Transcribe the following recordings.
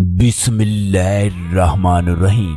बिस्मिल्लाहिर्रहमानिर्रहीम।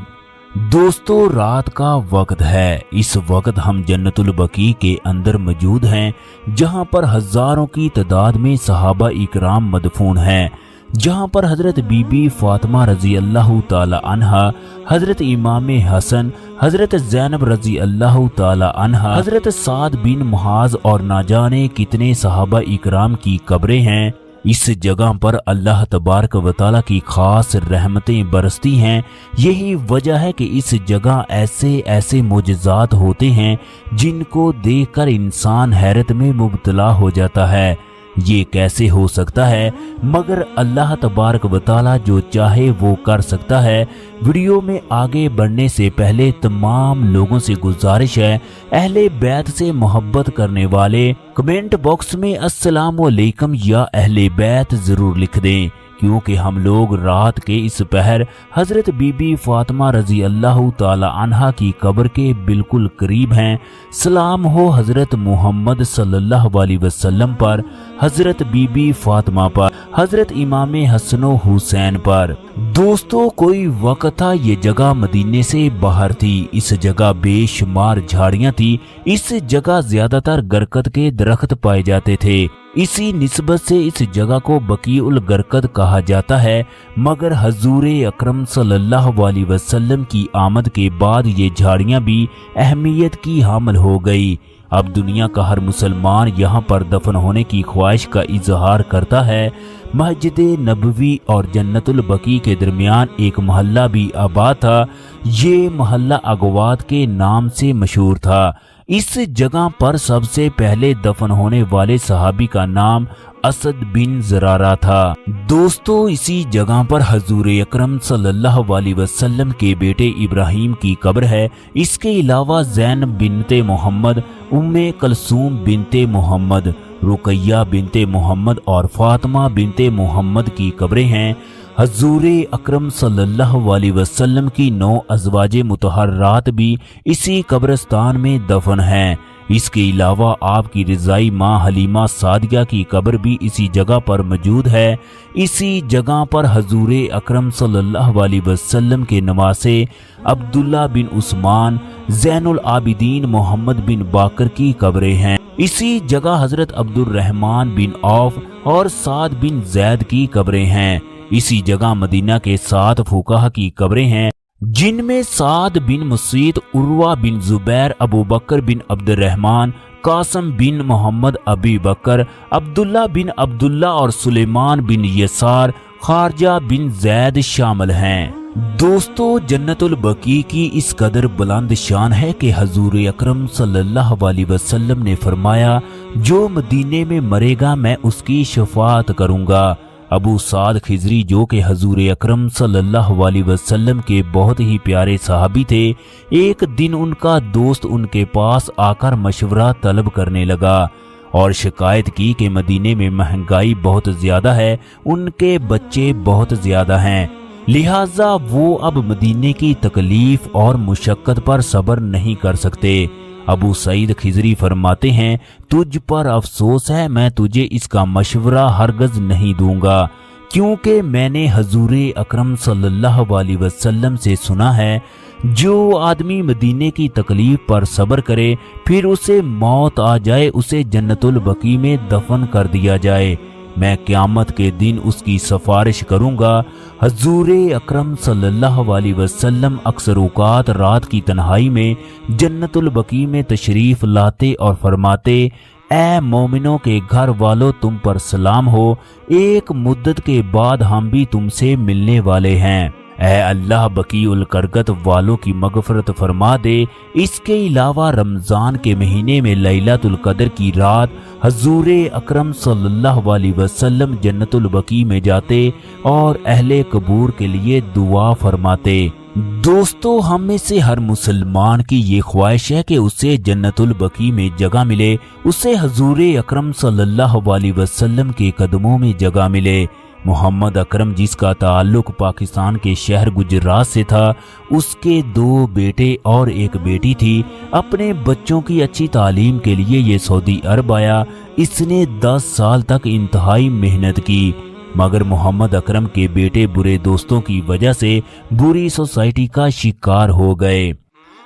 दोस्तों, रात का वक्त है। इस वक्त हम जन्नतुल बकी के अंदर मौजूद हैं, जहां पर हजारों की तादाद में सहाबा इकराम मदफून हैं, जहां पर हजरत बीबी फातिमा रजी अल्लाह ताला अन्हा, हजरत इमाम हसन, हजरत ज़ैनब रजी अल्लाह ताला अन्हा, हजरत साद बिन मुआज़ और ना जाने कितने सहाबा इकराम की कब्रें हैं। इस जगह पर अल्लाह तबारक व तआला की खास रहमतें बरसती हैं। यही वजह है कि इस जगह ऐसे ऐसे मोजज़ात होते हैं जिनको देखकर इंसान हैरत में मुब्तला हो जाता है। ये कैसे हो सकता है? मगर अल्लाह तबारक व तआला जो चाहे वो कर सकता है। वीडियो में आगे बढ़ने से पहले तमाम लोगों से गुजारिश है, अहले बैत से मोहब्बत करने वाले कमेंट बॉक्स में अस्सलाम वालेकुम या अहले बैत जरूर लिख दें, क्योंकि हम लोग रात के इस पहर हजरत बीबी फातिमा रजी अल्लाह ताला अन्हा की कब्र के बिल्कुल करीब हैं। सलाम हो हजरत मोहम्मद सल्लल्लाहु अलैहि वसल्लम पर, हजरत बीबी फातिमा पर, हजरत इमाम हसन हुसैन पर। दोस्तों, कोई वक्त था ये जगह मदीने से बाहर थी। इस जगह बेशुमार झाड़ियां थी। इस जगह ज्यादातर गरकत के दरख्त पाए जाते थे। इसी निस्बत से इस जगह को बकीउल गरकत कहा जाता है। मगर हजूर अकरम सल्लल्लाहु अलैहि वसल्लम की आमद के बाद ये झाड़ियां भी अहमियत की हामिल हो गई। अब दुनिया का हर मुसलमान यहाँ पर दफन होने की ख्वाहिश का इजहार करता है। मस्जिद नबवी और जन्नतुल बकी के दरमियान एक मोहल्ला भी आबाद था। ये मोहल्ला अगवात के नाम से मशहूर था। इस जगह पर सबसे पहले दफन होने वाले सहाबी का नाम असद बिन ज़रारा था। दोस्तों, इसी जगह पर हजूर अकरम सल्लल्लाहु अलैहि वसल्लम के बेटे इब्राहिम की कब्र है। इसके अलावा ज़ैनब बिनते मोहम्मद, उम्मे कलसूम बिनते मोहम्मद, रुकैया बिनते मोहम्मद और फातिमा बिनते मोहम्मद की कब्रें हैं। हजूर अकरम सल्लल्लाहु अलैहि वसल्लम की 9 अज़वाजे मुतहर्रात भी इसी कब्रिस्तान में दफन हैं। इसके अलावा आपकी रिज़ाई माँ हलीमा सादिया की कब्र भी इसी जगह पर मौजूद है। इसी जगह पर हजूर अकरम सल्लल्लाहु अलैहि वसल्लम के नवासे अब्दुल्ला बिन उस्मान, ज़ैनुल आबिदीन मोहम्मद बिन बाकर की कब्रें हैं। इसी जगह हजरत अब्दुर्रहमान बिन औफ और साद बिन जैद की कब्रें हैं। इसी जगह मदीना के 7 फुकाहा की कब्रें हैं, जिनमें साद बिन मुसीद, उर्वा बिन जुबैर, अबू बकर बिन अब्दुर्रहमान, कासम बिन मोहम्मद अबी बकर, अब्दुल्ला बिन अब्दुल्ला और सुलेमान बिन यसार, खारजा बिन जैद शामिल हैं। दोस्तों, जन्नतुल बकी की इस कदर बुलंद शान है कि हजूर अकरम सल्लल्लाहु अलैहि वसल्लम ने फरमाया, जो मदीने में मरेगा मैं उसकी शफाअत करूंगा। अबू साद खिजरी, जो कि हजूर अकरम सल्लल्लाहु अलैहि वसल्लम के बहुत ही प्यारे सहाबी थे, एक दिन उनका दोस्त उनके पास आकर मशवरा तलब करने लगा और शिकायत की कि मदीने में महंगाई बहुत ज्यादा है, उनके बच्चे बहुत ज्यादा हैं, लिहाजा वो अब मदीने की तकलीफ और मुशक्कत पर सब्र नहीं कर सकते। अबू सईद खिजरी फरमाते हैं, तुझ पर अफसोस है, मैं तुझे इसका मशवरा हरगज नहीं दूंगा, क्योंकि मैंने हजूर अकरम सल्लल्लाहु अलैहि वसल्लम से सुना है, जो आदमी मदीने की तकलीफ पर सब्र करे फिर उसे मौत आ जाए, उसे जन्नतुल बकी में दफन कर दिया जाए, मैं क़यामत के दिन उसकी सिफारिश करूंगा। हजूर अकरम सल्लल्लाहु अलैहि वसल्लम अक्सर औक़ात रात की तन्हाई में जन्नतुल बकी में तशरीफ लाते और फरमाते, ऐ मोमिनों के घर वालों, तुम पर सलाम हो, एक मुद्दत के बाद हम भी तुमसे मिलने वाले हैं। ऐ अल्लाह बकीउल करकत वालों की मगफरत फरमा दे। इसके अलावा रमज़ान के महीने में लैलतुल कदर की रात हजूर अकरम सल्लल्लाहु अलैहि वसल्लम जन्नतुल बकी में जाते और अहले कबूर के लिए दुआ फरमाते। दोस्तों, हम में से हर मुसलमान की ये ख्वाहिश है कि उसे जन्नतुल बकी में जगह मिले, उसे हजूर अकरम सल्लल्लाहु अलैहि वसल्लम के कदमों में जगह मिले। मोहम्मद अकरम, जिसका ताल्लुक पाकिस्तान के शहर गुजरात से था, उसके 2 बेटे और 1 बेटी थी। अपने बच्चों की अच्छी तालीम के लिए ये सऊदी अरब आया। इसने 10 साल तक इंतहाई मेहनत की। मगर मोहम्मद अकरम के बेटे बुरे दोस्तों की वजह से बुरी सोसाइटी का शिकार हो गए।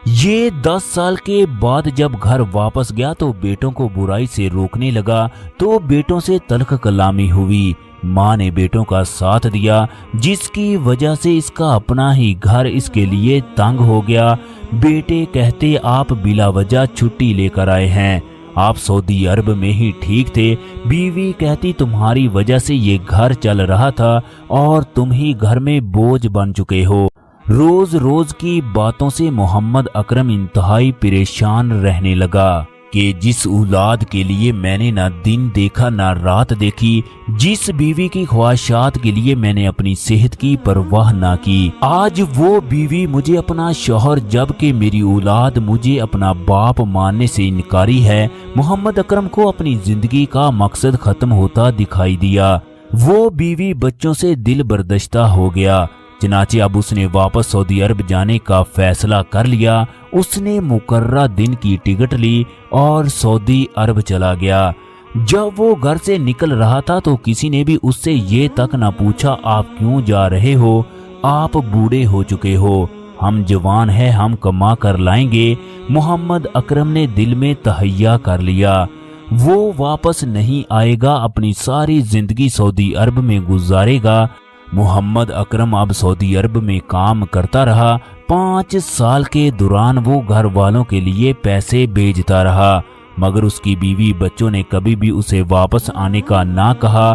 ये 10 साल के बाद जब घर वापस गया तो बेटों को बुराई से रोकने लगा तो बेटों से तल्ख कलामी हुई। माँ ने बेटों का साथ दिया, जिसकी वजह से इसका अपना ही घर इसके लिए तंग हो गया। बेटे कहते आप बिला वजह छुट्टी लेकर आए हैं, आप सऊदी अरब में ही ठीक थे। बीवी कहती तुम्हारी वजह से ये घर चल रहा था और तुम ही घर में बोझ बन चुके हो। रोज रोज की बातों से मोहम्मद अकरम इंतहाई परेशान रहने लगा कि जिस औलाद के लिए मैंने ना दिन देखा ना रात देखी, जिस बीवी की ख्वाहिशात के लिए मैंने अपनी सेहत की परवाह ना की, आज वो बीवी मुझे अपना शौहर जबकि मेरी औलाद मुझे अपना बाप मानने से इनकारी है। मोहम्मद अकरम को अपनी जिंदगी का मकसद खत्म होता दिखाई दिया। वो बीवी बच्चों से दिल बर्दश्ता हो गया। चनाचे अब उसने वापस सऊदी अरब जाने का फैसला कर लिया। उसने मुकर्रा दिन की टिकट ली और सऊदी अरब चला गया। जब वो घर से निकल रहा था तो किसी ने भी उससे ये तक न पूछा आप क्यों जा रहे हो, आप बूढ़े हो चुके हो, हम जवान हैं, हम कमा कर लाएंगे। मोहम्मद अकरम ने दिल में तहैया कर लिया वो वापस नहीं आएगा, अपनी सारी जिंदगी सऊदी अरब में गुजारेगा। मोहम्मद अकरम अब सऊदी अरब में काम करता रहा। 5 साल के दौरान वो घर वालों के लिए पैसे भेजता रहा, मगर उसकी बीवी बच्चों ने कभी भी उसे वापस आने का ना कहा।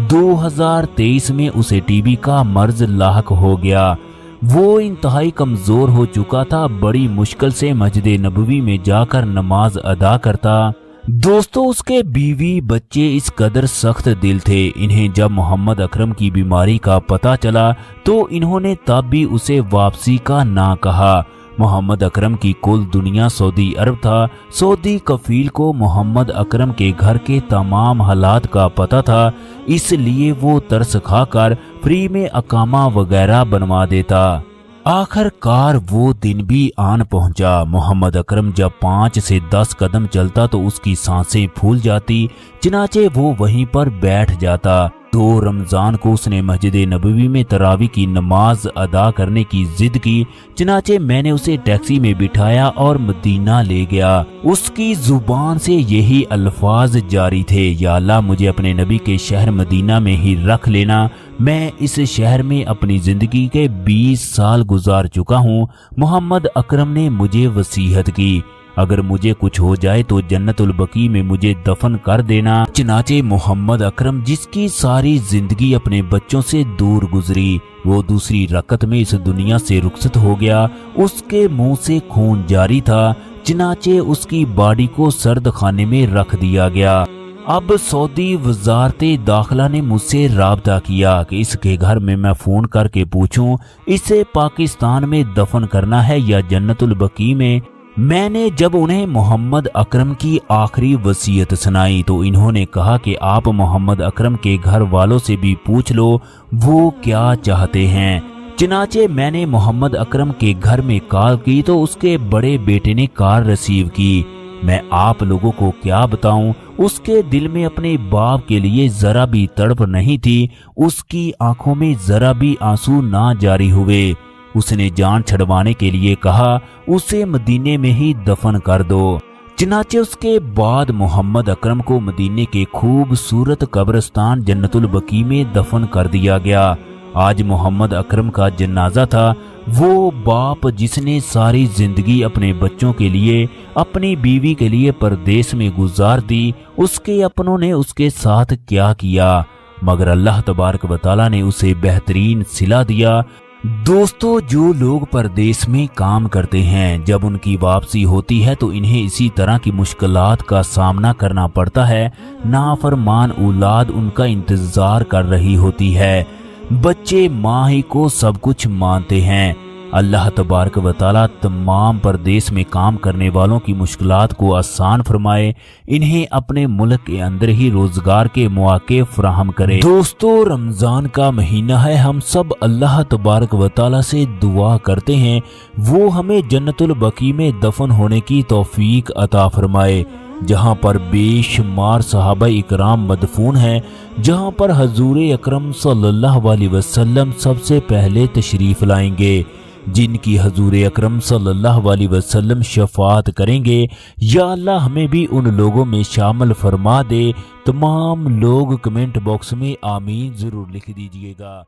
2023 में उसे टीबी का मर्ज लाहक हो गया। वो इंतहाई कमजोर हो चुका था। बड़ी मुश्किल से मस्जिद नबवी में जाकर नमाज अदा करता। दोस्तों, उसके बीवी बच्चे इस कदर सख्त दिल थे। इन्हें जब मोहम्मद अकरम की बीमारी का पता चला तो इन्होंने तब भी उसे वापसी का ना कहा। मोहम्मद अकरम की कुल दुनिया सऊदी अरब था। सऊदी कफील को मोहम्मद अकरम के घर के तमाम हालात का पता था, इसलिए वो तरस खाकर फ्री में अकामा वगैरह बनवा देता। आखिरकार वो दिन भी आन पहुंचा। मोहम्मद अकरम जब 5 से 10 कदम चलता तो उसकी सांसें फूल जाती, चनाचे वो वहीं पर बैठ जाता। तो रमजान को उसने मस्जिद नबवी में तरावी की नमाज अदा करने की जिद की, चनाचे मैंने उसे टैक्सी में बिठाया और मदीना ले गया। उसकी जुबान से यही अल्फाज जारी थे, या अल्लाह मुझे अपने नबी के शहर मदीना में ही रख लेना। मैं इस शहर में अपनी जिंदगी के 20 साल गुजार चुका हूँ। मोहम्मद अकरम ने मुझे वसीयत की, अगर मुझे कुछ हो जाए तो जन्नतुल बकी में मुझे दफन कर देना। चनाचे मोहम्मद अकरम, जिसकी सारी जिंदगी अपने बच्चों से दूर गुजरी, वो दूसरी रकत में इस दुनिया से रुखसत हो गया। उसके मुंह से खून जारी था, चनाचे उसकी बॉडी को सर्द खाने में रख दिया गया। अब सऊदी वजारते दाखिला ने मुझसे राब्ता किया कि इसके घर में मैं फोन करके पूछूं इसे पाकिस्तान में दफन करना है या जन्नतुल बकी में। मैंने जब उन्हें मोहम्मद अकरम की आखिरी वसीयत सुनाई तो इन्होंने कहा कि आप मोहम्मद अकरम के घर वालों से भी पूछ लो वो क्या चाहते हैं। चनाचे मैंने मोहम्मद अकरम के घर में कॉल की तो उसके बड़े बेटे ने कार रिसीव की। मैं आप लोगों को क्या बताऊं, उसके दिल में अपने बाप के लिए जरा भी तड़प नहीं थी। उसकी आंखों में जरा भी आंसू ना जारी हुए। उसने जान छड़वाने के लिए कहा उसे मदीने में ही दफन कर दो। चनाचे उसके बाद मोहम्मद अकरम को मदीने के खूबसूरत कब्रिस्तान जन्नतुल बकी में दफन कर दिया गया। आज मोहम्मद अकरम का जनाजा था। वो बाप जिसने सारी जिंदगी अपने बच्चों के लिए, अपनी बीवी के लिए परदेश में गुजार दी, उसके अपनों ने उसके साथ क्या किया, मगर अल्लाह तबारक व तआला ने उसे बेहतरीन सिला दिया। दोस्तों, जो लोग परदेश में काम करते हैं, जब उनकी वापसी होती है तो इन्हें इसी तरह की मुश्किलात का सामना करना पड़ता है। नाफरमान औलाद उनका इंतजार कर रही होती है। बच्चे माँ ही को सब कुछ मानते हैं। अल्लाह तबारक व तआला तमाम परदेश में काम करने वालों की मुश्किलात को आसान फरमाए, इन्हें अपने मुल्क के अंदर ही रोजगार के मौके फराहम करे। दोस्तों, रमजान का महीना है। हम सब अल्लाह तबारक व तआला से दुआ करते हैं वो हमें जन्नतुल बकी में दफन होने की तौफीक अता फरमाए। جہاں پر بے شمار صحابہ اکرام مدفون ہیں، جہاں پر حضور اکرم صلی اللہ علیہ وسلم سب سے پہلے تشریف لائیں گے، جن کی حضور اکرم صلی اللہ علیہ وسلم شفاعت کریں گے۔ یا اللہ ہمیں بھی ان لوگوں میں شامل فرما دے۔ تمام لوگ کمنٹ باکس میں آمین ضرور لکھ دیجئے گا۔